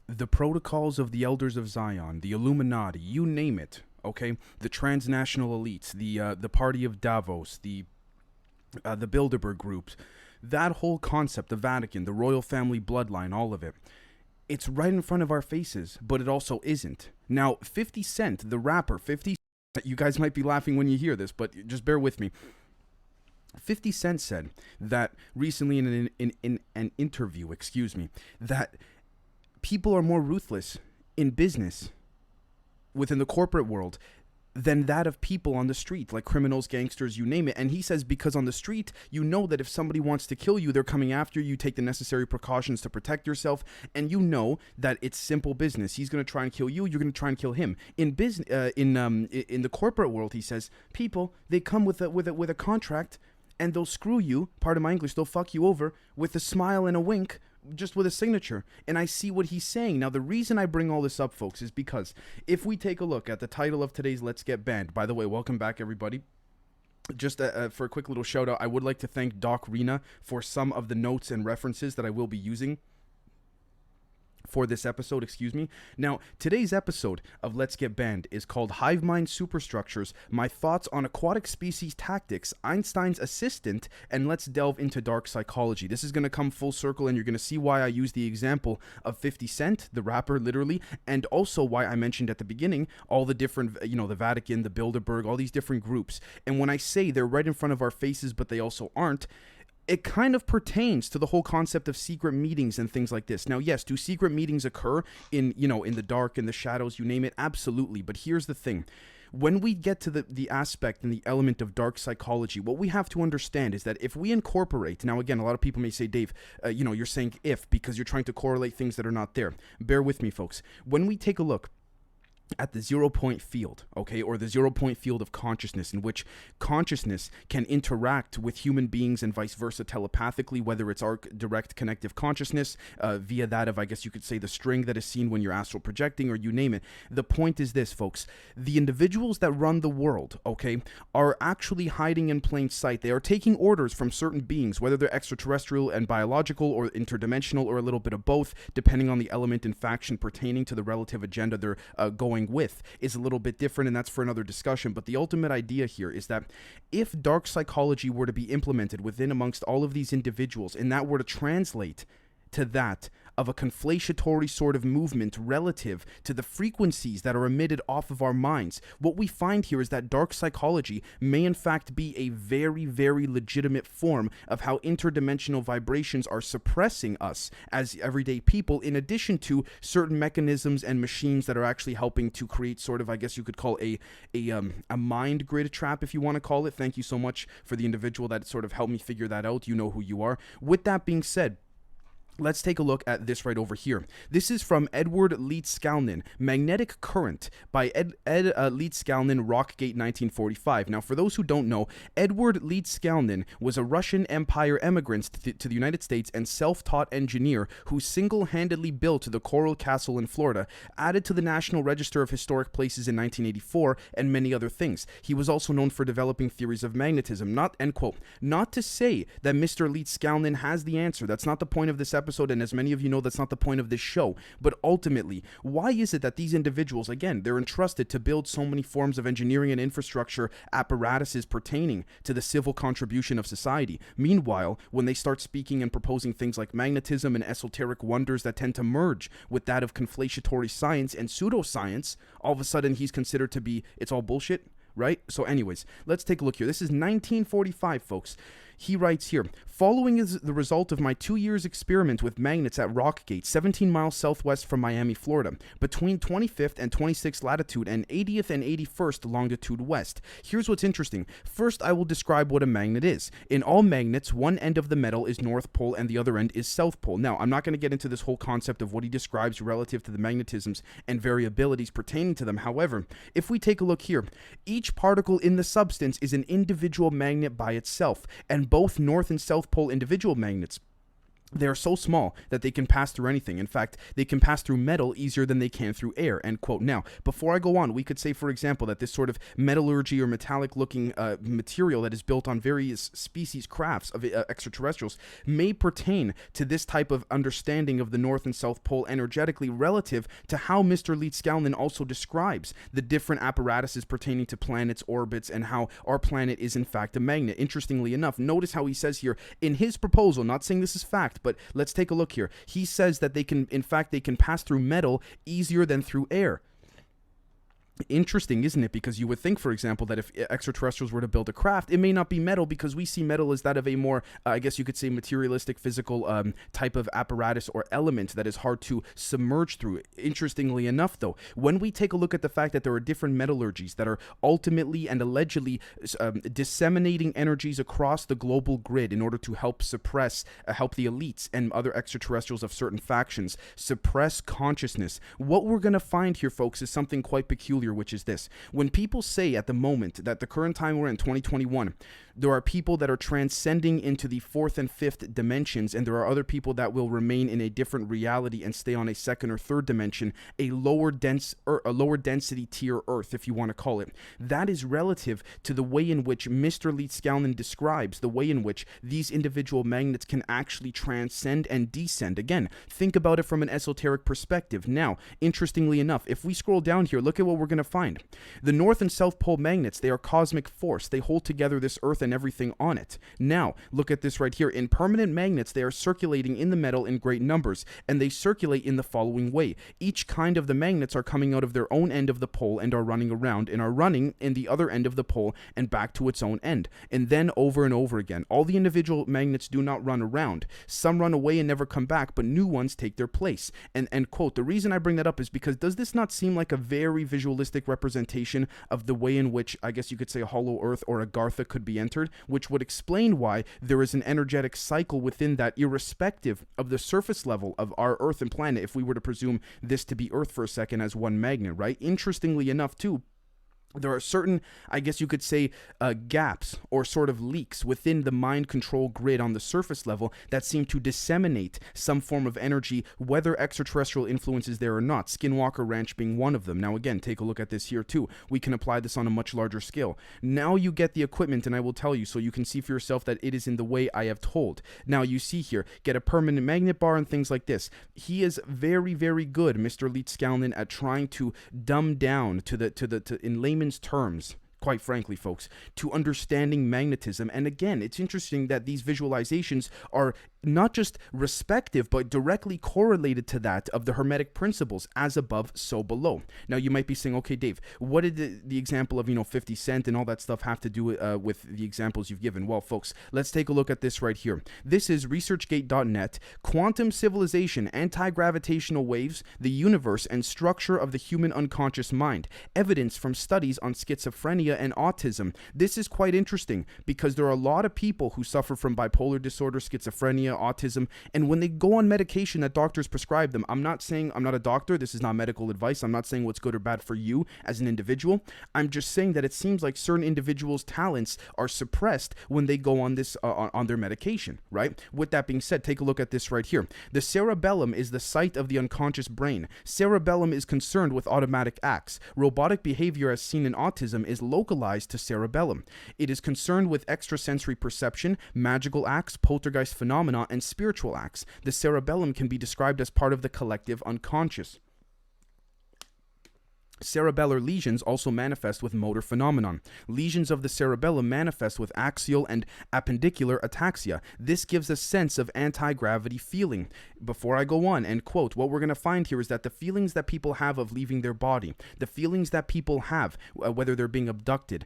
the protocols of the Elders of Zion, the Illuminati, you name it, okay? The transnational elites, the Party of Davos, the Bilderberg groups, that whole concept, the Vatican, the royal family bloodline, all of it. It's right in front of our faces, but it also isn't. Now, 50 Cent, the rapper, 50 Cent, you guys might be laughing when you hear this, but just bear with me. 50 Cent said that recently in an interview, that people are more ruthless in business within the corporate world than that of people on the street, like criminals, gangsters, you name it. And he says because on the street, you know that if somebody wants to kill you, they're coming after you, take the necessary precautions to protect yourself, and you know that it's simple business. He's going to try and kill you, you're going to try and kill him. In business, in the corporate world, he says, people, they come with a contract, and they'll screw you, pardon my English, they'll fuck you over with a smile and a wink, just with a signature. And I see what he's saying. Now, the reason I bring all this up, folks, is because if we take a look at the title of today's Let's Get Banned, by the way, welcome back, everybody. Just for a quick little shout out, I would like to thank Doc Rena for some of the notes and references that I will be using for this episode, Now, today's episode of Let's Get Banned is called Hivemind Superstructures, My Thoughts on Aquatic Species Tactics, Einstein's Assistant, and let's delve into dark psychology. This is going to come full circle, and you're going to see why I use the example of 50 Cent, the rapper, literally, and also why I mentioned at the beginning all the different, the Vatican, the Bilderberg, all these different groups. And when I say they're right in front of our faces, but they also aren't, it kind of pertains to the whole concept of secret meetings and things like this. Now, yes, do secret meetings occur in the dark, in the shadows, you name it? Absolutely. But here's the thing. When we get to the aspect and the element of dark psychology, what we have to understand is that if we incorporate, now again, a lot of people may say, Dave, you're saying if because you're trying to correlate things that are not there. Bear with me, folks. When we take a look at the 0-point field, okay, or the 0-point field of consciousness, in which consciousness can interact with human beings and vice versa telepathically, whether it's our direct connective consciousness via that of, I guess you could say, the string that is seen when you're astral projecting, or you name it. The point is this, folks. The individuals that run the world, okay, are actually hiding in plain sight. They are taking orders from certain beings, whether they're extraterrestrial and biological or interdimensional or a little bit of both, depending on the element and faction pertaining to the relative agenda they're going with is a little bit different, and that's for another discussion. But the ultimate idea here is that if dark psychology were to be implemented within amongst all of these individuals, and that were to translate to that of a conflatiatory sort of movement relative to the frequencies that are emitted off of our minds, what we find here is that dark psychology may in fact be a very, very legitimate form of how interdimensional vibrations are suppressing us as everyday people, in addition to certain mechanisms and machines that are actually helping to create sort of, I guess you could call a mind grid trap, if you want to call it. Thank you so much for the individual that sort of helped me figure that out. You know who you are. With that being said, let's take a look at this right over here. This is from Edward Leete-Skalnin, Magnetic Current by Ed Leete-Skalnin, Rockgate, 1945. Now, for those who don't know, Edward Leete-Skalnin was a Russian Empire emigrant to the United States and self-taught engineer who single-handedly built the Coral Castle in Florida, added to the National Register of Historic Places in 1984, and many other things. He was also known for developing theories of magnetism. End quote. Not to say that Mr. Leete-Skalnin has the answer. That's not the point of this episode. And as many of you know, that's not the point of this show. But ultimately, why is it that these individuals, again, they're entrusted to build so many forms of engineering and infrastructure apparatuses pertaining to the civil contribution of society? Meanwhile, when they start speaking and proposing things like magnetism and esoteric wonders that tend to merge with that of conflatiatory science and pseudoscience, all of a sudden he's considered to be, it's all bullshit, right? So anyways, let's take a look here. This is 1945, folks. He writes here, following is the result of my 2 years experiment with magnets at Rockgate, 17 miles southwest from Miami, Florida, between 25th and 26th latitude and 80th and 81st longitude west. Here's what's interesting. First, I will describe what a magnet is. In all magnets, one end of the metal is North Pole and the other end is South Pole. Now, I'm not going to get into this whole concept of what he describes relative to the magnetisms and variabilities pertaining to them. However, if we take a look here, each particle in the substance is an individual magnet by itself, and both North and South Pole individual magnets They are so small that they can pass through anything. In fact, they can pass through metal easier than they can through air, end quote. Now, before I go on, we could say, for example, that this sort of metallurgy or metallic looking material that is built on various species crafts of extraterrestrials may pertain to this type of understanding of the North and South Pole energetically relative to how Mr. Leet Scanlon also describes the different apparatuses pertaining to planets' orbits and how our planet is in fact a magnet. Interestingly enough, notice how he says here in his proposal, not saying this is fact, but let's take a look here. He says that they can pass through metal easier than through air. Interesting, isn't it? Because you would think, for example, that if extraterrestrials were to build a craft, it may not be metal because we see metal as that of a more, I guess you could say, materialistic, physical type of apparatus or element that is hard to submerge through. Interestingly enough, though, when we take a look at the fact that there are different metallurgies that are ultimately and allegedly disseminating energies across the global grid in order to help suppress, help the elites and other extraterrestrials of certain factions suppress consciousness, what we're going to find here, folks, is something quite peculiar, which is this. When people say at the moment that the current time we're in, 2021, there are people that are transcending into the fourth and fifth dimensions, and there are other people that will remain in a different reality and stay on a second or third dimension, a lower density tier Earth, if you want to call it. That is relative to the way in which Mr. Leet Scanlon describes the way in which these individual magnets can actually transcend and descend. Again, think about it from an esoteric perspective. Now, interestingly enough, if we scroll down here, look at what we're going to find. The North and South Pole magnets, they are cosmic force. They hold together this Earth and everything on it. Now, look at this right here. In permanent magnets, they are circulating in the metal in great numbers, and they circulate in the following way. Each kind of the magnets are coming out of their own end of the pole and are running around, and are running in the other end of the pole and back to its own end, and then over and over again. All the individual magnets do not run around. Some run away and never come back, but new ones take their place. And quote, the reason I bring that up is because does this not seem like a very visualistic representation of the way in which, I guess you could say, a hollow earth or a Gartha could be entered, which would explain why there is an energetic cycle within that, irrespective of the surface level of our Earth and planet, if we were to presume this to be Earth for a second as one magnet, right? Interestingly enough, too, there are certain, I guess you could say, gaps or sort of leaks within the mind control grid on the surface level that seem to disseminate some form of energy, whether extraterrestrial influence is there or not, Skinwalker Ranch being one of them. Now, again, take a look at this here, too. We can apply this on a much larger scale. Now you get the equipment, and I will tell you, so you can see for yourself that it is in the way I have told. Now, you see here, get a permanent magnet bar and things like this. He is very, very good, Mr. Leet Scanlon, at trying to dumb down to in layman's terms, quite frankly, folks, to understanding magnetism. And again, it's interesting that these visualizations are not just respective, but directly correlated to that of the Hermetic principles, as above, so below. Now, you might be saying, okay, Dave, what did the example of, 50 Cent and all that stuff have to do with the examples you've given? Well, folks, let's take a look at this right here. This is ResearchGate.net, Quantum Civilization, Anti-Gravitational Waves, the Universe, and Structure of the Human Unconscious Mind. Evidence from studies on schizophrenia and autism. This is quite interesting because there are a lot of people who suffer from bipolar disorder, schizophrenia, autism, and when they go on medication that doctors prescribe them, I'm not a doctor, this is not medical advice, I'm not saying what's good or bad for you as an individual, I'm just saying that it seems like certain individuals' talents are suppressed when they go on this on their medication, right? With that being said, take a look at this right here. The cerebellum is the site of the unconscious brain. Cerebellum is concerned with automatic acts. Robotic behavior as seen in autism is localized to cerebellum. It is concerned with extrasensory perception, magical acts, poltergeist phenomena, and spiritual acts. The cerebellum can be described as part of the collective unconscious. Cerebellar lesions also manifest with motor phenomenon. Lesions of the cerebellum manifest with axial and appendicular ataxia. This gives a sense of anti-gravity feeling. Before I go on, end quote, what we're going to find here is that the feelings that people have of leaving their body, the feelings that people have, whether they're being abducted,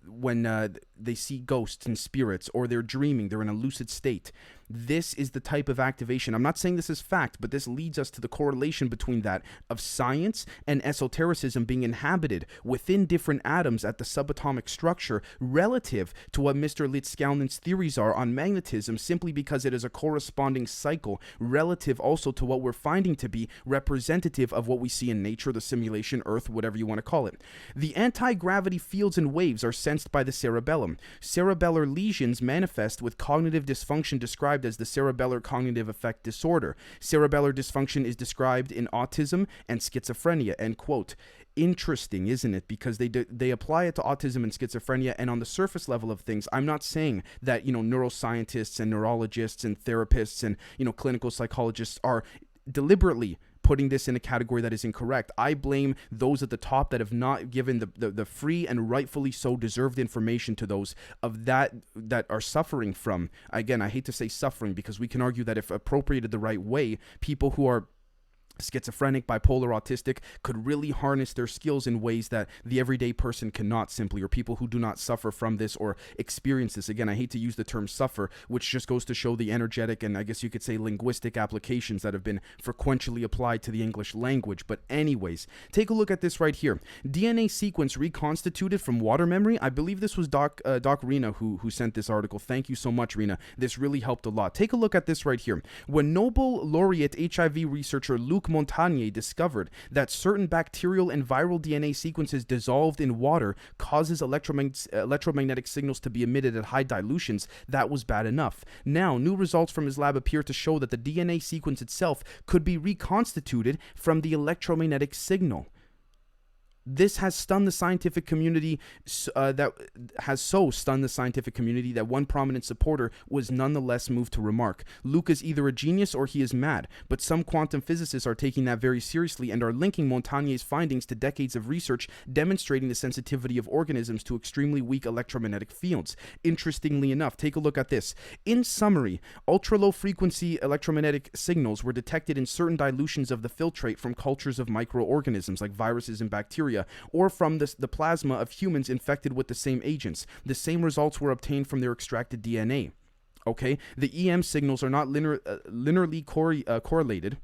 when they see ghosts and spirits, or they're dreaming, they're in a lucid state, this is the type of activation. I'm not saying this is fact, but this leads us to the correlation between that of science and esotericism being inhabited within different atoms at the subatomic structure relative to what Mr. Leet Scanlon's theories are on magnetism, simply because it is a corresponding cycle relative also to what we're finding to be representative of what we see in nature, the simulation, Earth, whatever you want to call it. The anti-gravity fields and waves are sensed by the cerebellum. Cerebellar lesions manifest with cognitive dysfunction described described as the cerebellar cognitive effect disorder. Cerebellar dysfunction is described in autism and schizophrenia, end quote. Interesting, isn't it? Because they apply it to autism and schizophrenia, and on the surface level of things, I'm not saying that, neuroscientists and neurologists and therapists and, clinical psychologists are deliberately putting this in a category that is incorrect. I blame those at the top that have not given the free and rightfully so deserved information to those of that are suffering from. Again, I hate to say suffering, because we can argue that if appropriated the right way, people who are schizophrenic, bipolar, autistic could really harness their skills in ways that the everyday person cannot simply, or people who do not suffer from this or experience this. Again, I hate to use the term suffer, which just goes to show the energetic and I guess you could say linguistic applications that have been frequently applied to the English language. But anyways, take a look at this right here. DNA sequence reconstituted from water memory. I believe this was Doc Rena who sent this article. Thank you so much, Rena. This really helped a lot. Take a look at this right here. When Nobel laureate HIV researcher Luc Montagnier discovered that certain bacterial and viral DNA sequences dissolved in water causes electromagnetic signals to be emitted at high dilutions, that was bad enough. Now, new results from his lab appear to show that the DNA sequence itself could be reconstituted from the electromagnetic signal. This has stunned the scientific community, that one prominent supporter was nonetheless moved to remark, Luc is either a genius or he is mad, but some quantum physicists are taking that very seriously and are linking Montagnier's findings to decades of research demonstrating the sensitivity of organisms to extremely weak electromagnetic fields. Interestingly enough, take a look at this. In summary, ultra-low frequency electromagnetic signals were detected in certain dilutions of the filtrate from cultures of microorganisms like viruses and bacteria, or from the plasma of humans infected with the same agents. The same results were obtained from their extracted DNA. Okay, the EM signals are not linearly correlated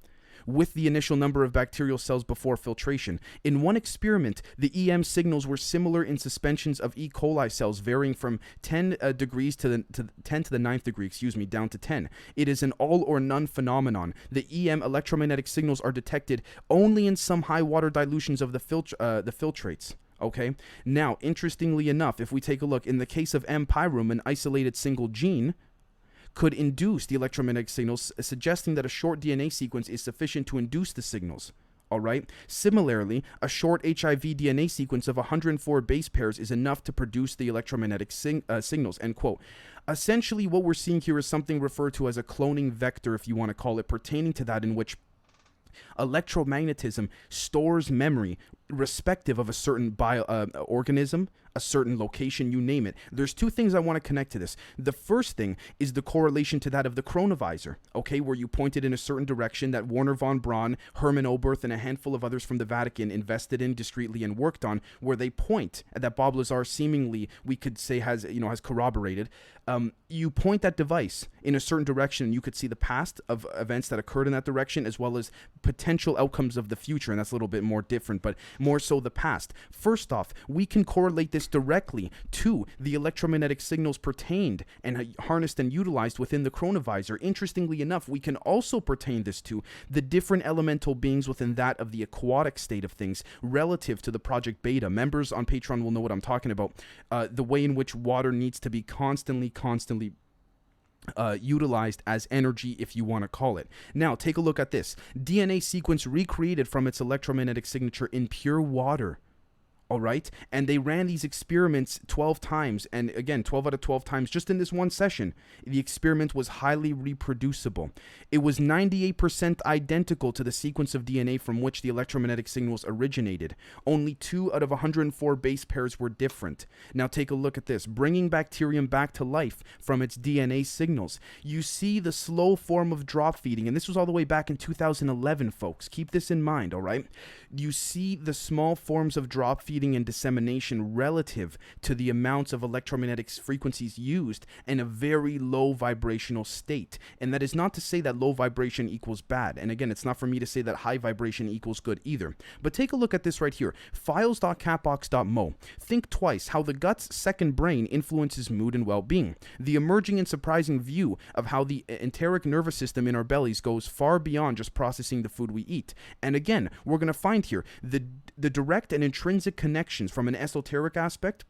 with the initial number of bacterial cells before filtration. In one experiment, the EM signals were similar in suspensions of E. coli cells varying from 10 degrees to 10 to the 9th degree, down to 10. It is an all or none phenomenon. The EM electromagnetic signals are detected only in some high water dilutions of the filtrates. Okay. Now, interestingly enough, if we take a look in the case of M. pyrum, an isolated single gene could induce the electromagnetic signals, suggesting that a short DNA sequence is sufficient to induce the signals. All right. Similarly, a short HIV DNA sequence of 104 base pairs is enough to produce the electromagnetic signals, end quote. Essentially, what we're seeing here is something referred to as a cloning vector, if you want to call it, pertaining to that in which electromagnetism stores memory respective of a certain organism, a certain location, you name it. There's two things I want to connect to this. The first thing is the correlation to that of the chronovisor, okay, where you pointed in a certain direction that Werner von Braun, Hermann Oberth, and a handful of others from the Vatican invested in discreetly and worked on, where they point that Bob Lazar seemingly, we could say, has corroborated. You point that device in a certain direction, and you could see the past of events that occurred in that direction, as well as potential outcomes of the future, and that's a little bit more different, but more so the past. First off, we can correlate this directly to the electromagnetic signals pertained and harnessed and utilized within the chronovisor. Interestingly enough, we can also pertain this to the different elemental beings within that of the aquatic state of things relative to the Project Beta. Members on Patreon will know what I'm talking about. The way in which water needs to be constantly utilized as energy, if you want to call it. Now, take a look at this. DNA sequence recreated from its electromagnetic signature in pure water. All right. And they ran these experiments 12 times. And again, 12 out of 12 times just in this one session. The experiment was highly reproducible. It was 98% identical to the sequence of DNA from which the electromagnetic signals originated. Only 2 out of 104 base pairs were different. Now take a look at this. Bringing bacterium back to life from its DNA signals. You see the slow form of drop feeding. And this was all the way back in 2011, folks. Keep this in mind, all right? You see the small forms of drop feeding and dissemination relative to the amounts of electromagnetic frequencies used in a very low vibrational state. And that is not to say that low vibration equals bad. And again, it's not for me to say that high vibration equals good either. But take a look at this right here. Files.catbox.mo. Think twice how the gut's second brain influences mood and well-being. The emerging and surprising view of how the enteric nervous system in our bellies goes far beyond just processing the food we eat. And again, we're going to find here the direct and intrinsic connections from an esoteric aspect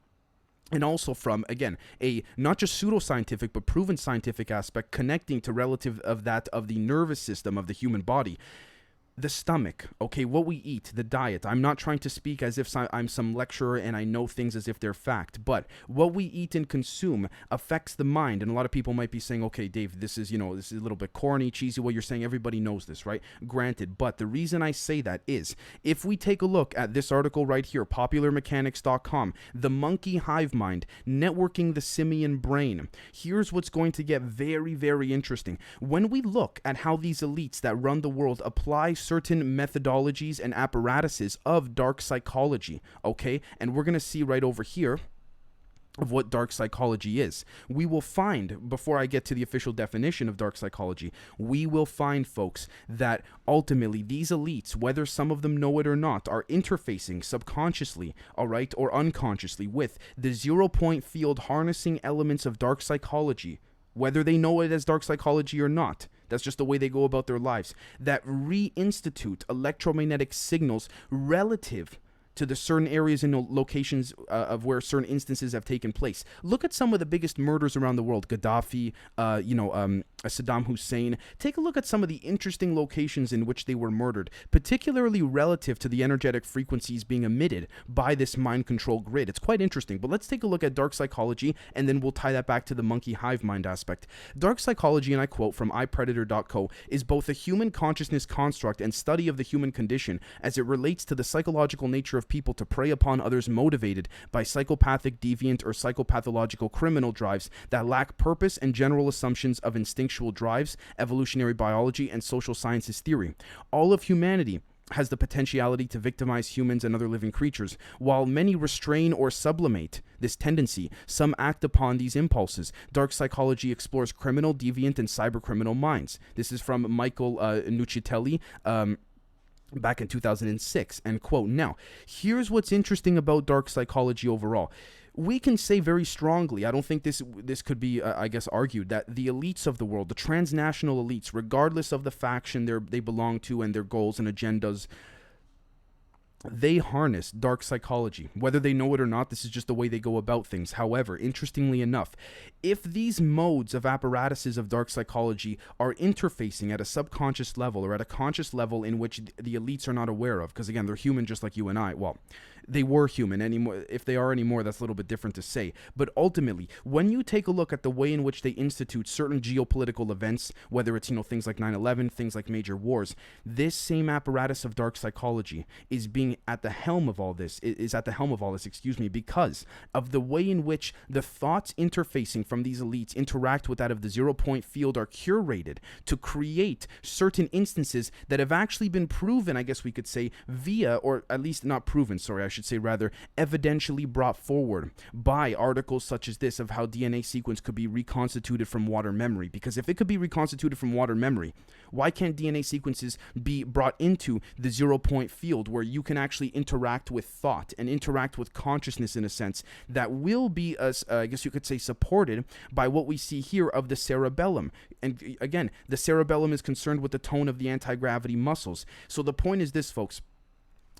and also from, again, a not just pseudoscientific but proven scientific aspect connecting to relative of that of the nervous system of the human body. The stomach, okay, what we eat, the diet. I'm not trying to speak as if I'm some lecturer and I know things as if they're fact, but what we eat and consume affects the mind. And a lot of people might be saying, okay, Dave, this is a little bit corny, cheesy. Well, you're saying everybody knows this, right? Granted, but the reason I say that is if we take a look at this article right here, popularmechanics.com, the monkey hive mind, networking the simian brain. Here's what's going to get very, very interesting. When we look at how these elites that run the world apply certain methodologies and apparatuses of dark psychology, okay? And we're going to see right over here of what dark psychology is. We will find, before I get to the official definition of dark psychology, we will find, folks, that ultimately these elites, whether some of them know it or not, are interfacing subconsciously, all right, or unconsciously with the 0-point field harnessing elements of dark psychology, whether they know it as dark psychology or not. That's just the way they go about their lives, that reinstitute electromagnetic signals relative to the certain areas and locations of where certain instances have taken place. Look at some of the biggest murders around the world. Gaddafi, Saddam Hussein. Take a look at some of the interesting locations in which they were murdered, particularly relative to the energetic frequencies being emitted by this mind control grid. It's quite interesting, but let's take a look at dark psychology, and then we'll tie that back to the monkey hive mind aspect. Dark psychology, and I quote from iPredator.co, is both a human consciousness construct and study of the human condition as it relates to the psychological nature of people to prey upon others motivated by psychopathic, deviant, or psychopathological criminal drives that lack purpose and general assumptions of instinctual drives, evolutionary biology, and social sciences theory. All of humanity has the potentiality to victimize humans and other living creatures. While many restrain or sublimate this tendency, some act upon these impulses. Dark psychology explores criminal, deviant, and cybercriminal minds. This is from Michael Nuccitelli, back in 2006, end quote. Now, here's what's interesting about dark psychology overall. We can say very strongly, I don't think this could be, argued, that the elites of the world, the transnational elites, regardless of the faction they belong to and their goals and agendas, they harness dark psychology. Whether they know it or not, this is just the way they go about things. However, interestingly enough, if these modes of apparatuses of dark psychology are interfacing at a subconscious level or at a conscious level in which the elites are not aware of, because again, they're human just like you and I. Well, they were human anymore. If they are anymore, that's a little bit different to say. But ultimately, when you take a look at the way in which they institute certain geopolitical events, whether it's, things like 9/11, things like major wars, this same apparatus of dark psychology is being at the helm of all this, because of the way in which the thoughts interfacing from these elites interact with that of the 0-point field are curated to create certain instances that have actually been proven, I guess we could say, via, or at least not proven, sorry, I should say rather, evidentially brought forward by articles such as this of how DNA sequence could be reconstituted from water memory. Because if it could be reconstituted from water memory, why can't DNA sequences be brought into the 0-point field where you can actually interact with thought and interact with consciousness in a sense that will be, I guess you could say, supported by what we see here of the cerebellum. And again, the cerebellum is concerned with the tone of the anti-gravity muscles. So the point is this, folks.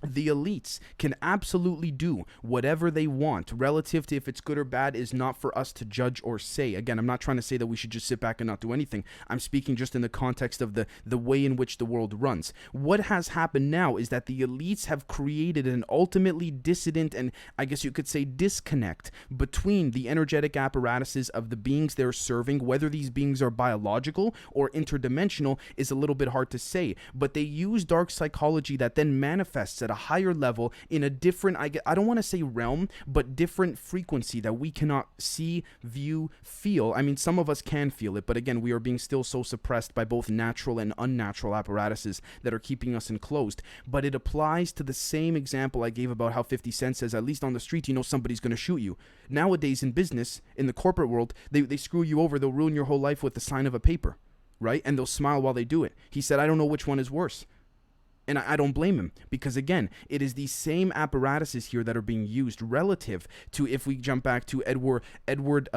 The elites can absolutely do whatever they want. Relative to if it's good or bad is not for us to judge or say. Again, I'm not trying to say that we should just sit back and not do anything. I'm speaking just in the context of the way in which the world runs. What has happened now is that the elites have created an ultimately dissident and I guess you could say disconnect between the energetic apparatuses of the beings they're serving. Whether these beings are biological or interdimensional is a little bit hard to say. But they use dark psychology that then manifests at a higher level in a different, I don't want to say realm, but different frequency that we cannot see, view, feel. I mean, some of us can feel it, but again, we are being still so suppressed by both natural and unnatural apparatuses that are keeping us enclosed. But it applies to the same example I gave about how 50 Cent says, at least on the street, somebody's going to shoot you. Nowadays in business, in the corporate world, they screw you over. They'll ruin your whole life with the sign of a paper, right? And they'll smile while they do it. He said, I don't know which one is worse. And I don't blame him, because again, it is these same apparatuses here that are being used relative to, if we jump back to Edward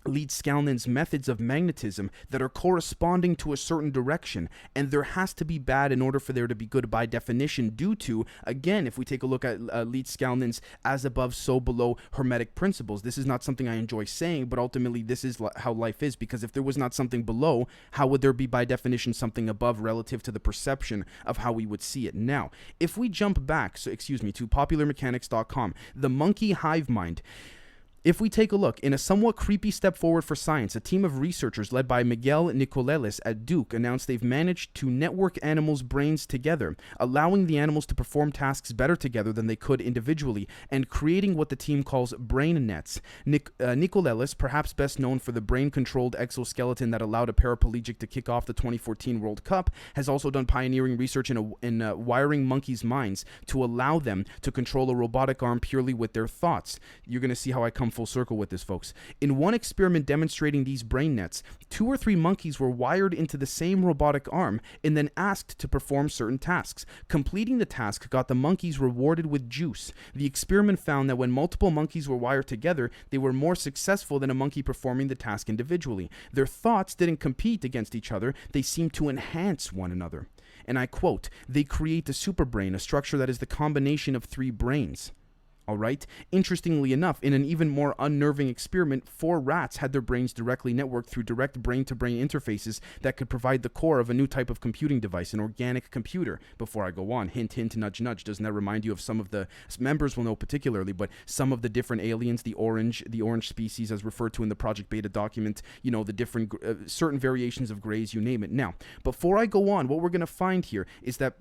Leeds-Skalnin's methods of magnetism that are corresponding to a certain direction, and there has to be bad in order for there to be good by definition, due to, again, if we take a look at Leeds-Skalnin's as above so below hermetic principles. This is not something I enjoy saying, but ultimately this is how life is, because if there was not something below, how would there be by definition something above relative to the perception of how we would see it? Now, if we jump back, to popularmechanics.com, the monkey hive mind. If we take a look, in a somewhat creepy step forward for science, a team of researchers led by Miguel Nicolelis at Duke announced they've managed to network animals' brains together, allowing the animals to perform tasks better together than they could individually, and creating what the team calls brain nets. Nicolelis, perhaps best known for the brain-controlled exoskeleton that allowed a paraplegic to kick off the 2014 World Cup, has also done pioneering research in wiring monkeys' minds to allow them to control a robotic arm purely with their thoughts. You're going to see how I come full circle with this, folks. In one experiment demonstrating these brain nets, 2 or 3 monkeys were wired into the same robotic arm and then asked to perform certain tasks. Completing the task got the monkeys rewarded with juice. The experiment found that when multiple monkeys were wired together, they were more successful than a monkey performing the task individually. Their thoughts didn't compete against each other, they seemed to enhance one another. And I quote, "They create the superbrain, a structure that is the combination of 3 brains." All right. Interestingly enough, in an even more unnerving experiment, 4 rats had their brains directly networked through direct brain-to-brain interfaces that could provide the core of a new type of computing device, an organic computer. Before I go on, hint, hint, nudge, nudge. Doesn't that remind you of some of the members will know particularly, but some of the different aliens, the orange species as referred to in the Project Beta document, you know, the different certain variations of grays, you name it. Now, before I go on, what we're going to find here is that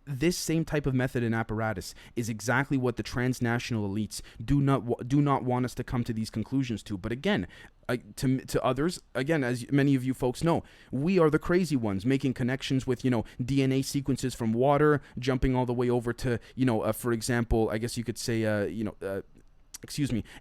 this same type of method and apparatus is exactly what the transnational elites do not want us to come to these conclusions to. But again, to others, again, as many of you folks know, we are the crazy ones making connections with, you know, DNA sequences from water, jumping all the way over to, you know, for example, I guess you could say,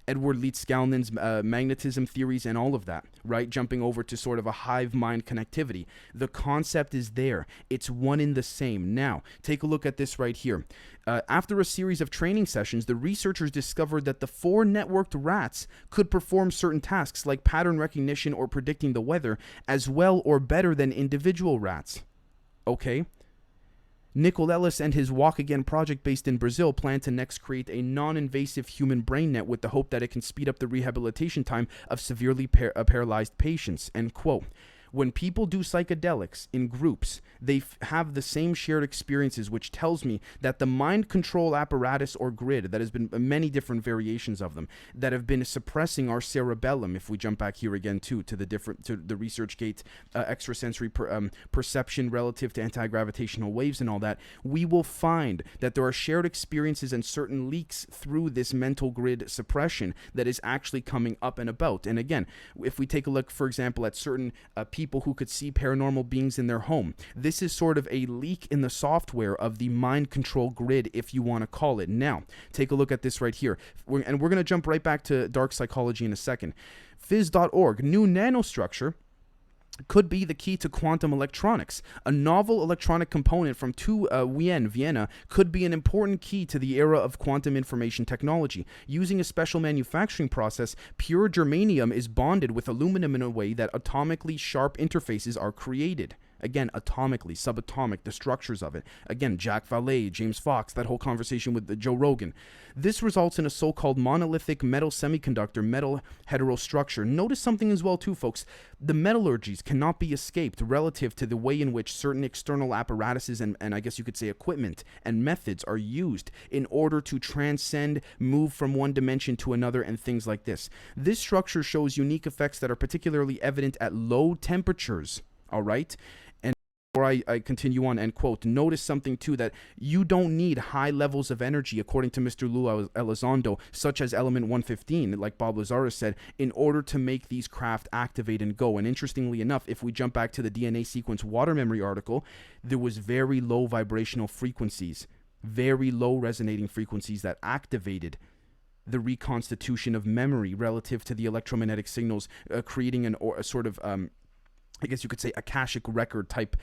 Edward Leeds-Skalnin's magnetism theories and all of that, right? Jumping over to sort of a hive mind connectivity. The concept is there. It's one in the same. Now, take a look at this right here. After a series of training sessions, the researchers discovered that the 4 networked rats could perform certain tasks like pattern recognition or predicting the weather as well or better than individual rats. Okay? Nicolelis and his Walk Again project based in Brazil plan to next create a non-invasive human brain net with the hope that it can speed up the rehabilitation time of severely paralyzed patients. End quote. When people do psychedelics in groups, they have the same shared experiences, which tells me that the mind control apparatus or grid, that has been many different variations of them, that have been suppressing our cerebellum, if we jump back here again to the ResearchGate extrasensory perception relative to anti-gravitational waves and all that, we will find that there are shared experiences and certain leaks through this mental grid suppression that is actually coming up and about. And again, if we take a look, for example, at certain people who could see paranormal beings in their home. This is sort of a leak in the software of the mind control grid, if you want to call it. Now, take a look at this right here. We're going to jump right back to dark psychology in a second. Phys.org, new nanostructure could be the key to quantum electronics. A novel electronic component from Vienna, could be an important key to the era of quantum information technology. Using a special manufacturing process, pure germanium is bonded with aluminum in a way that atomically sharp interfaces are created. Again, atomically, subatomic, the structures of it. Again, Jack Valet, James Fox, that whole conversation with Joe Rogan. This results in a so-called monolithic metal semiconductor, metal heterostructure. Notice something as well, too, folks. The metallurgies cannot be escaped relative to the way in which certain external apparatuses and I guess you could say equipment and methods are used in order to transcend, move from one dimension to another, and things like this. This structure shows unique effects that are particularly evident at low temperatures. All right? Before I continue on, end quote, notice something too, that you don't need high levels of energy, according to Mr. Lou Elizondo, such as element 115, like Bob Lazarus said, in order to make these craft activate and go. And interestingly enough, if we jump back to the DNA sequence water memory article, there was very low vibrational frequencies, very low resonating frequencies that activated the reconstitution of memory relative to the electromagnetic signals, creating a sort of I guess you could say Akashic record type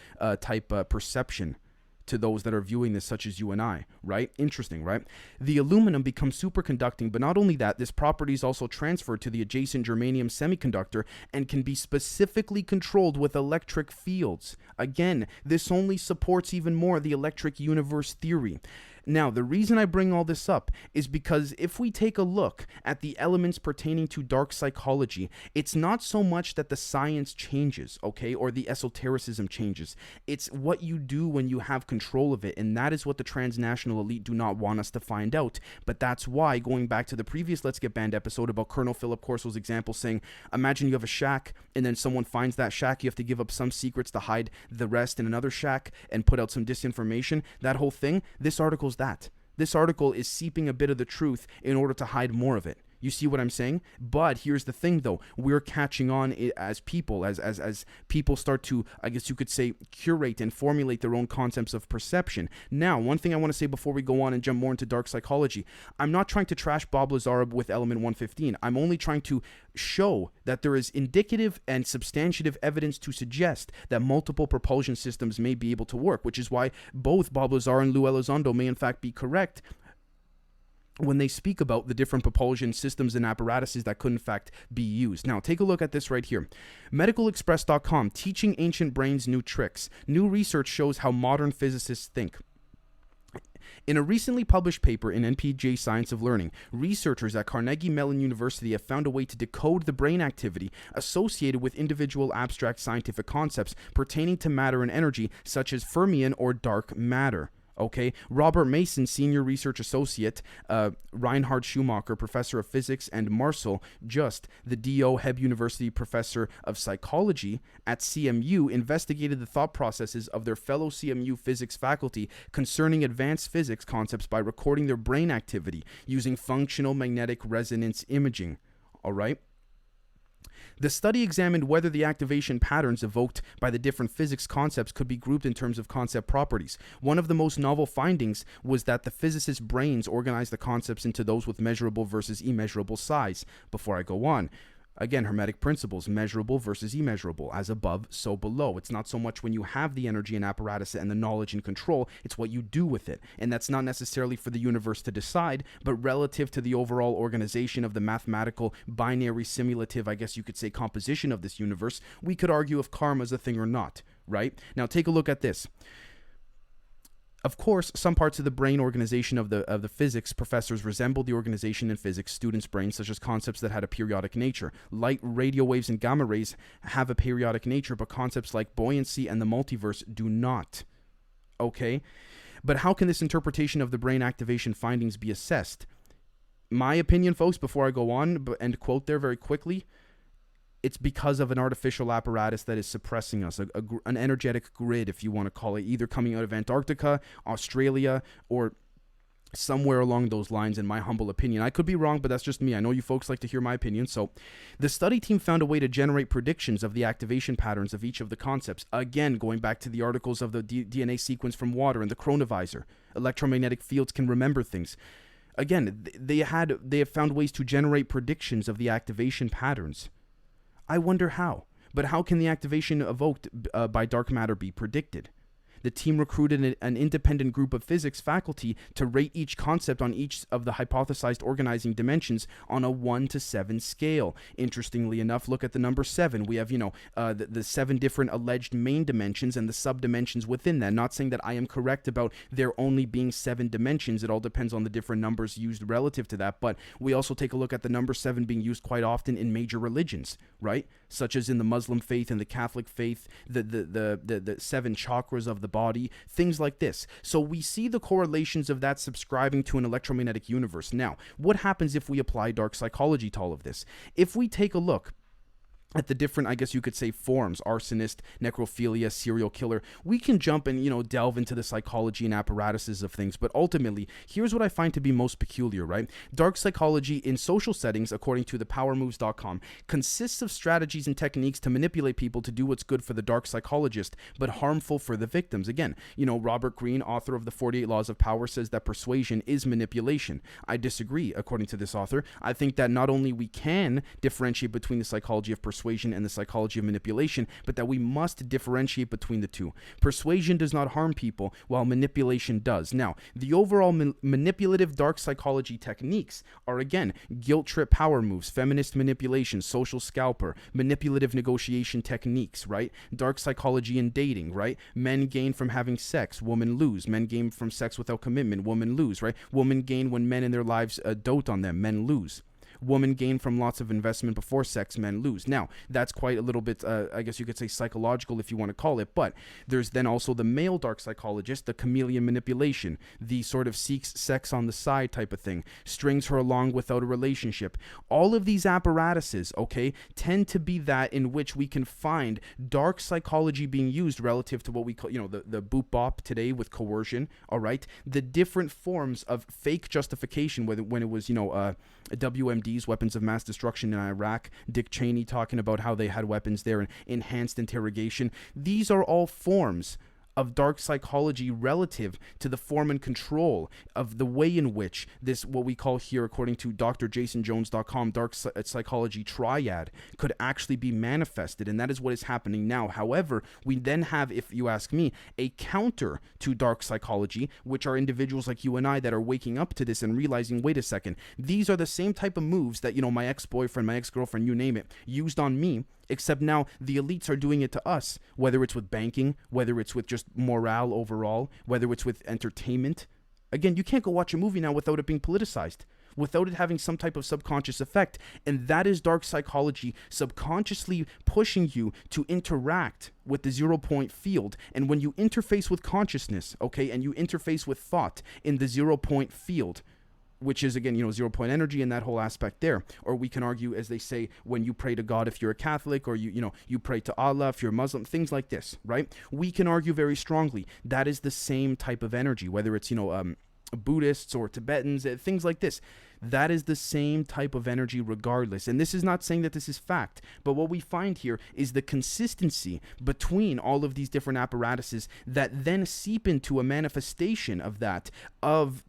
perception to those that are viewing this, such as you and I, right? Interesting, right? The aluminum becomes superconducting, but not only that, this property is also transferred to the adjacent germanium semiconductor and can be specifically controlled with electric fields. Again, this only supports even more the electric universe theory. Now, the reason I bring all this up is because if we take a look at the elements pertaining to dark psychology, it's not so much that the science changes, okay, or the esotericism changes. It's what you do when you have control of it, and that is what the transnational elite do not want us to find out. But that's why, going back to the previous Let's Get Banned episode about Colonel Philip Corso's example saying, imagine you have a shack, and then someone finds that shack, you have to give up some secrets to hide the rest in another shack and put out some disinformation. That whole thing, this article's that. This article is seeping a bit of the truth in order to hide more of it. You see what I'm saying? But here's the thing, though. We're catching on as people, as people start to, I guess you could say, curate and formulate their own concepts of perception. Now, one thing I want to say before we go on and jump more into dark psychology, I'm not trying to trash Bob Lazar with element 115. I'm only trying to show that there is indicative and substantive evidence to suggest that multiple propulsion systems may be able to work, which is why both Bob Lazar and Lou Elizondo may in fact be correct when they speak about the different propulsion systems and apparatuses that could in fact be used. Now, take a look at this right here. MedicalExpress.com, teaching ancient brains new tricks. New research shows how modern physicists think. In a recently published paper in NPJ Science of Learning, researchers at Carnegie Mellon University have found a way to decode the brain activity associated with individual abstract scientific concepts pertaining to matter and energy, such as fermion or dark matter. Okay, Robert Mason, Senior Research Associate, Reinhard Schumacher, Professor of Physics, and Marcel Just, the D.O. Heb University Professor of Psychology at CMU, investigated the thought processes of their fellow CMU physics faculty concerning advanced physics concepts by recording their brain activity using functional magnetic resonance imaging. All right? The study examined whether the activation patterns evoked by the different physics concepts could be grouped in terms of concept properties. One of the most novel findings was that the physicists' brains organized the concepts into those with measurable versus immeasurable size. Before I go on, again, Hermetic principles, measurable versus immeasurable, as above, so below. It's not so much when you have the energy and apparatus and the knowledge and control, it's what you do with it. And that's not necessarily for the universe to decide, but relative to the overall organization of the mathematical, binary, simulative, I guess you could say, composition of this universe, we could argue if karma is a thing or not, right? Now, take a look at this. Of course, some parts of the brain organization of the physics professors resemble the organization in physics students' brains, such as concepts that had a periodic nature. Light, radio waves, and gamma rays have a periodic nature, but concepts like buoyancy and the multiverse do not. Okay? But how can this interpretation of the brain activation findings be assessed? My opinion, folks, before I go on and quote there very quickly, it's because of an artificial apparatus that is suppressing us, an energetic grid, if you want to call it, either coming out of Antarctica, Australia, or somewhere along those lines, in my humble opinion. I could be wrong, but that's just me. I know you folks like to hear my opinion. So the study team found a way to generate predictions of the activation patterns of each of the concepts. Again, going back to the articles of the DNA sequence from water and the chronovisor. Electromagnetic fields can remember things. Again, they have found ways to generate predictions of the activation patterns. I wonder how. But how can the activation evoked by dark matter be predicted? The team recruited an independent group of physics faculty to rate each concept on each of the hypothesized organizing dimensions on a 1 to 7 scale. Interestingly enough, look at the number 7. We have, the 7 different alleged main dimensions and the subdimensions within that. Not saying that I am correct about there only being 7 dimensions. It all depends on the different numbers used relative to that. But we also take a look at the number 7 being used quite often in major religions, right? Such as in the Muslim faith and the Catholic faith, the 7 chakras of the body, things like this. So we see the correlations of that subscribing to an electromagnetic universe. Now, what happens if we apply dark psychology to all of this? If we take a look at the different, I guess you could say, forms, arsonist, necrophilia, serial killer, we can jump and, delve into the psychology and apparatuses of things. But ultimately, here's what I find to be most peculiar, right? Dark psychology in social settings, according to thepowermoves.com, consists of strategies and techniques to manipulate people to do what's good for the dark psychologist, but harmful for the victims. Again, Robert Greene, author of the 48 Laws of Power, says that persuasion is manipulation. I disagree, according to this author. I think that not only we can differentiate between the psychology of persuasion persuasion and the psychology of manipulation, but that we must differentiate between the two. Persuasion does not harm people, while manipulation does. Now, the overall manipulative dark psychology techniques are, again, guilt trip power moves, feminist manipulation, social scalper, manipulative negotiation techniques, right? Dark psychology in dating, right? Men gain from having sex, women lose. Men gain from sex without commitment, women lose, right? Women gain when men in their lives dote on them, men lose. Women gain from lots of investment before sex, men lose. Now, that's quite a little bit, I guess you could say psychological if you want to call it, but there's then also the male dark psychologist, the chameleon manipulation, the sort of seeks sex on the side type of thing, strings her along without a relationship. All of these apparatuses, okay, tend to be that in which we can find dark psychology being used relative to what we call, the boop bop today with coercion, all right? The different forms of fake justification, when it was, WMDs, weapons of mass destruction in Iraq, Dick Cheney talking about how they had weapons there and enhanced interrogation. These are all forms of dark psychology relative to the form and control of the way in which this, what we call here, according to drjasonjones.com, dark psychology triad could actually be manifested. And that is what is happening now. However, we then have, if you ask me, a counter to dark psychology, which are individuals like you and I that are waking up to this and realizing, wait a second, these are the same type of moves that, my ex-boyfriend, my ex-girlfriend, you name it, used on me, except now the elites are doing it to us, whether it's with banking, whether it's with just morale overall, whether it's with entertainment. Again, you can't go watch a movie now without it being politicized, without it having some type of subconscious effect. And that is dark psychology subconsciously pushing you to interact with the 0 point field. And when you interface with consciousness, okay, and you interface with thought in the 0 point field, which is, again, 0 point energy and that whole aspect there. Or we can argue, as they say, when you pray to God if you're a Catholic, or you pray to Allah if you're a Muslim, things like this, right? We can argue very strongly that is the same type of energy, whether it's, Buddhists or Tibetans, things like this. That is the same type of energy regardless. And this is not saying that this is fact, but what we find here is the consistency between all of these different apparatuses that then seep into a manifestation of that, of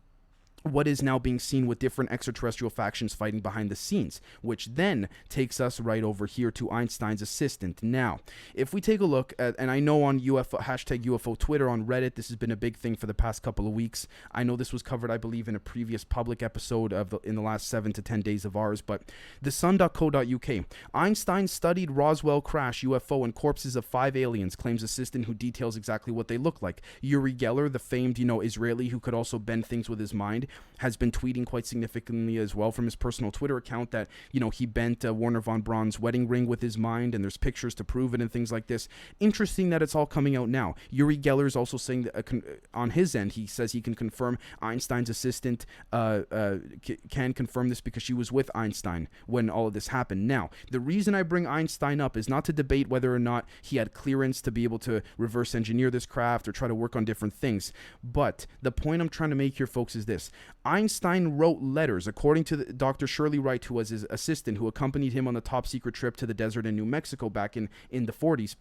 what is now being seen with different extraterrestrial factions fighting behind the scenes, which then takes us right over here to Einstein's assistant. Now, if we take a look at, and I know on UFO, hashtag UFO Twitter, on Reddit, this has been a big thing for the past couple of weeks. I know this was covered, I believe, in a previous public episode in the last 7 to 10 days of ours, but thesun.co.uk. Einstein studied Roswell crash UFO and corpses of 5 aliens, claims assistant who details exactly what they look like. Uri Geller, the famed, Israeli who could also bend things with his mind, has been tweeting quite significantly as well from his personal Twitter account that, he bent Warner von Braun's wedding ring with his mind, and there's pictures to prove it and things like this. Interesting that it's all coming out now. Uri Geller is also saying that on his end, he says he can confirm Einstein's assistant can confirm this because she was with Einstein when all of this happened. Now, the reason I bring Einstein up is not to debate whether or not he had clearance to be able to reverse engineer this craft or try to work on different things. But the point I'm trying to make here, folks, is this. Einstein wrote letters, according to Dr. Shirley Wright, who was his assistant, who accompanied him on the top secret trip to the desert in New Mexico back in the 40s.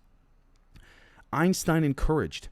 Einstein encouraged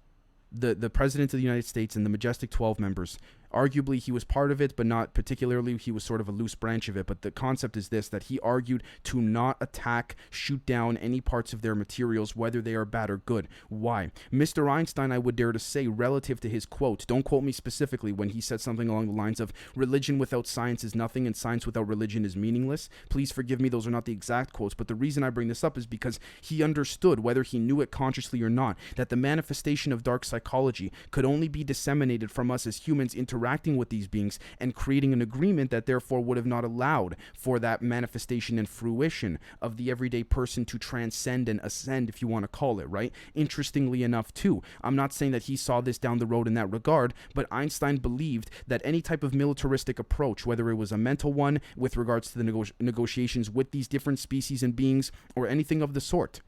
the President of the United States and the Majestic 12 members. Arguably, he was part of it, but not particularly. He was sort of a loose branch of it. But the concept is this, that he argued to not attack, shoot down any parts of their materials, whether they are bad or good. Why? Mr. Einstein, I would dare to say, relative to his quote, don't quote me specifically, when he said something along the lines of, religion without science is nothing and science without religion is meaningless. Please forgive me, those are not the exact quotes. But the reason I bring this up is because he understood, whether he knew it consciously or not, that the manifestation of dark psychology could only be disseminated from us as humans interacting with these beings and creating an agreement that therefore would have not allowed for that manifestation and fruition of the everyday person to transcend and ascend, if you want to call it, right? Interestingly enough, too, I'm not saying that he saw this down the road in that regard, but Einstein believed that any type of militaristic approach, whether it was a mental one with regards to the negotiations with these different species and beings or anything of the sort,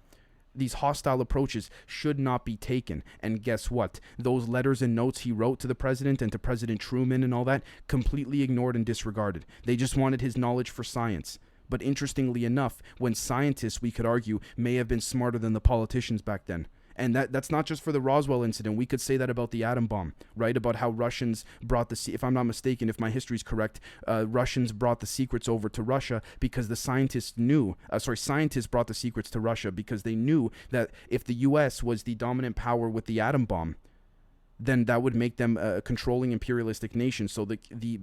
these hostile approaches should not be taken. And guess what? Those letters and notes he wrote to the president and to President Truman and all that, completely ignored and disregarded. They just wanted his knowledge for science. But interestingly enough, when scientists, we could argue, may have been smarter than the politicians back then, And that's not just for the Roswell incident. We could say that about the atom bomb, right? About how Russians brought if I'm not mistaken, if my history is correct, Russians brought the secrets over to Russia because the scientists scientists brought the secrets to Russia because they knew that if the U.S. was the dominant power with the atom bomb, then that would make them a controlling imperialistic nation. So the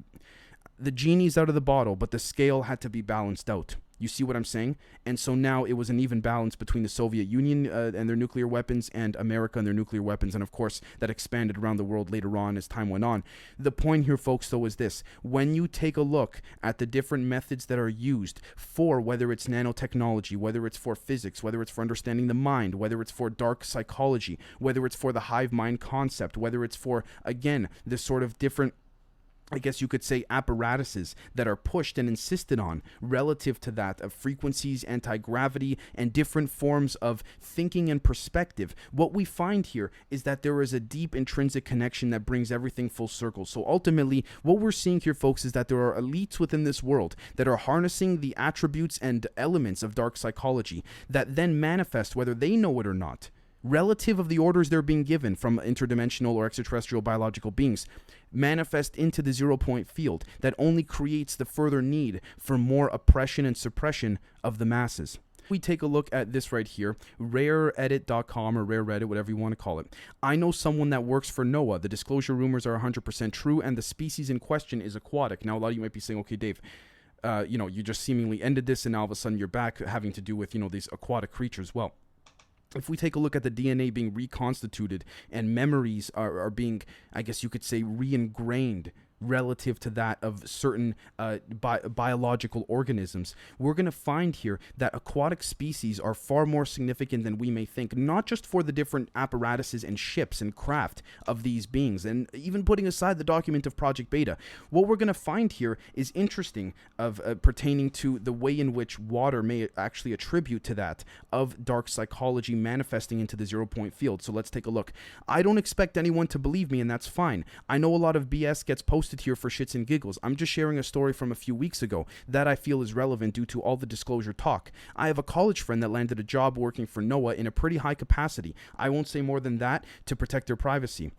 genie's out of the bottle, but the scale had to be balanced out. You see what I'm saying? And so now it was an even balance between the Soviet Union and their nuclear weapons and America and their nuclear weapons. And of course, that expanded around the world later on as time went on. The point here, folks, though, is this. When you take a look at the different methods that are used for whether it's nanotechnology, whether it's for physics, whether it's for understanding the mind, whether it's for dark psychology, whether it's for the hive mind concept, whether it's for, again, this sort of different, I guess you could say, apparatuses that are pushed and insisted on relative to that of frequencies, anti-gravity, and different forms of thinking and perspective. What we find here is that there is a deep intrinsic connection that brings everything full circle. So ultimately, what we're seeing here, folks, is that there are elites within this world that are harnessing the attributes and elements of dark psychology that then manifest, whether they know it or not, relative of the orders they're being given from interdimensional or extraterrestrial biological beings, manifest into the 0-point field that only creates the further need for more oppression and suppression of the masses. We take a look at this right here, rareedit.com or rareedit, whatever you want to call it. I know someone that works for NOAA. The disclosure rumors are 100% true, and the species in question is aquatic. Now, a lot of you might be saying, okay, Dave, you just seemingly ended this, and now all of a sudden you're back having to do with, these aquatic creatures. Well, if we take a look at the DNA being reconstituted and memories are being, I guess you could say, re-ingrained relative to that of certain biological organisms, we're going to find here that aquatic species are far more significant than we may think, not just for the different apparatuses and ships and craft of these beings, and even putting aside the document of Project Beta. What we're going to find here is interesting of pertaining to the way in which water may actually attribute to that of dark psychology manifesting into the 0-point field. So let's take a look. I don't expect anyone to believe me, and that's fine. I know a lot of BS gets posted here for shits and giggles. I'm just sharing a story from a few weeks ago that I feel is relevant due to all the disclosure talk. I have a college friend that landed a job working for NOAA in a pretty high capacity. I won't say more than that to protect their privacy.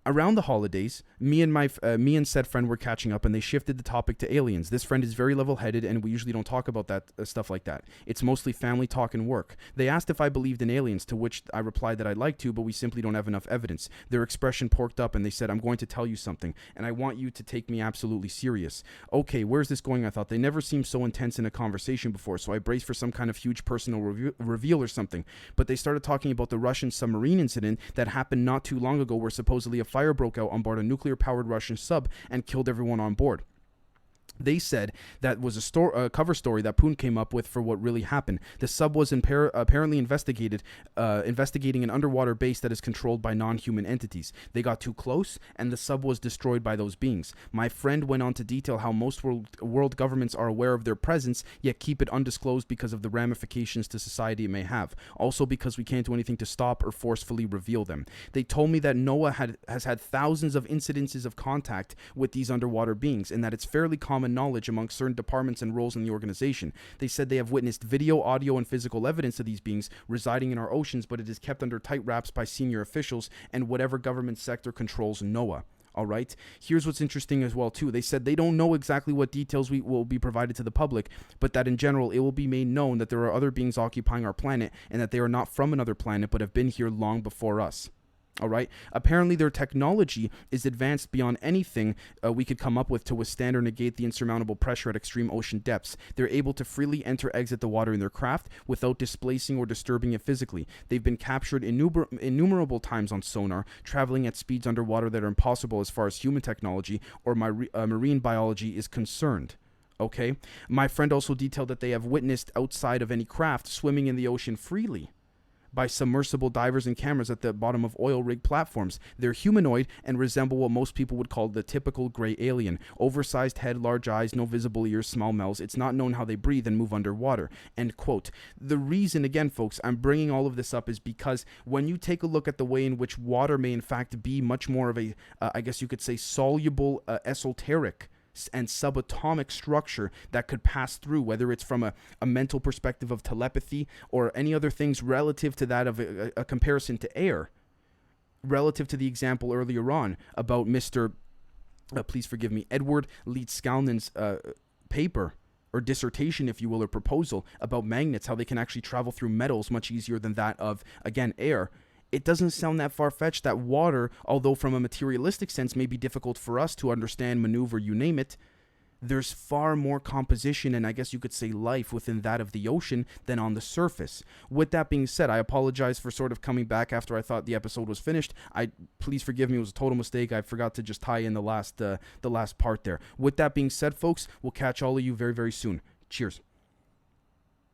Around the holidays, me and said friend were catching up, and they shifted the topic to aliens. This friend is very level-headed, and we usually don't talk about that stuff like that. It's mostly family talk and work. They asked if I believed in aliens, to which I replied that I'd like to, but we simply don't have enough evidence. Their expression porked up, and they said, "I'm going to tell you something, and I want you to take me absolutely serious." Okay, where's this going? I thought. They never seemed so intense in a conversation before, so I braced for some kind of huge personal reveal or something. But they started talking about the Russian submarine incident that happened not too long ago, where supposedly a fire broke out on board a nuclear-powered Russian sub and killed everyone on board. They said that was a cover story that Poon came up with for what really happened. The sub was apparently investigating an underwater base that is controlled by non-human entities. They got too close, and the sub was destroyed by those beings. My friend went on to detail how most world governments are aware of their presence, yet keep it undisclosed because of the ramifications to society it may have. Also because we can't do anything to stop or forcefully reveal them. They told me that NOAA has had thousands of incidences of contact with these underwater beings, and that it's fairly common knowledge among certain departments and roles in the organization. They said they have witnessed video, audio, and physical evidence of these beings residing in our oceans, but it is kept under tight wraps by senior officials and whatever government sector controls NOAA. All right. Here's what's interesting as well, too. They said they don't know exactly what details will be provided to the public, but that in general, it will be made known that there are other beings occupying our planet and that they are not from another planet, but have been here long before us. All right. Apparently, their technology is advanced beyond anything we could come up with to withstand or negate the insurmountable pressure at extreme ocean depths. They're able to freely exit the water in their craft without displacing or disturbing it physically. They've been captured innumerable times on sonar, traveling at speeds underwater that are impossible as far as human technology or marine biology is concerned. Okay. My friend also detailed that they have witnessed outside of any craft swimming in the ocean freely by submersible divers and cameras at the bottom of oil rig platforms. They're humanoid and resemble what most people would call the typical gray alien. Oversized head, large eyes, no visible ears, small mouths. It's not known how they breathe and move underwater. End quote. The reason, again, folks, I'm bringing all of this up is because when you take a look at the way in which water may in fact be much more of a, I guess you could say, soluble, esoteric and subatomic structure that could pass through, whether it's from a mental perspective of telepathy or any other things relative to that of a comparison to air, relative to the example earlier on about Mr. Please forgive me, Edward Leeds Scalnan's paper or dissertation, if you will, or proposal about magnets, how they can actually travel through metals much easier than that of, again, air. It doesn't sound that far-fetched that water, although from a materialistic sense may be difficult for us to understand, maneuver, you name it, there's far more composition and I guess you could say life within that of the ocean than on the surface. With that being said, I apologize for sort of coming back after I thought the episode was finished. Please forgive me, it was a total mistake. I forgot to just tie in the last part there. With that being said, folks, we'll catch all of you very, very soon. Cheers.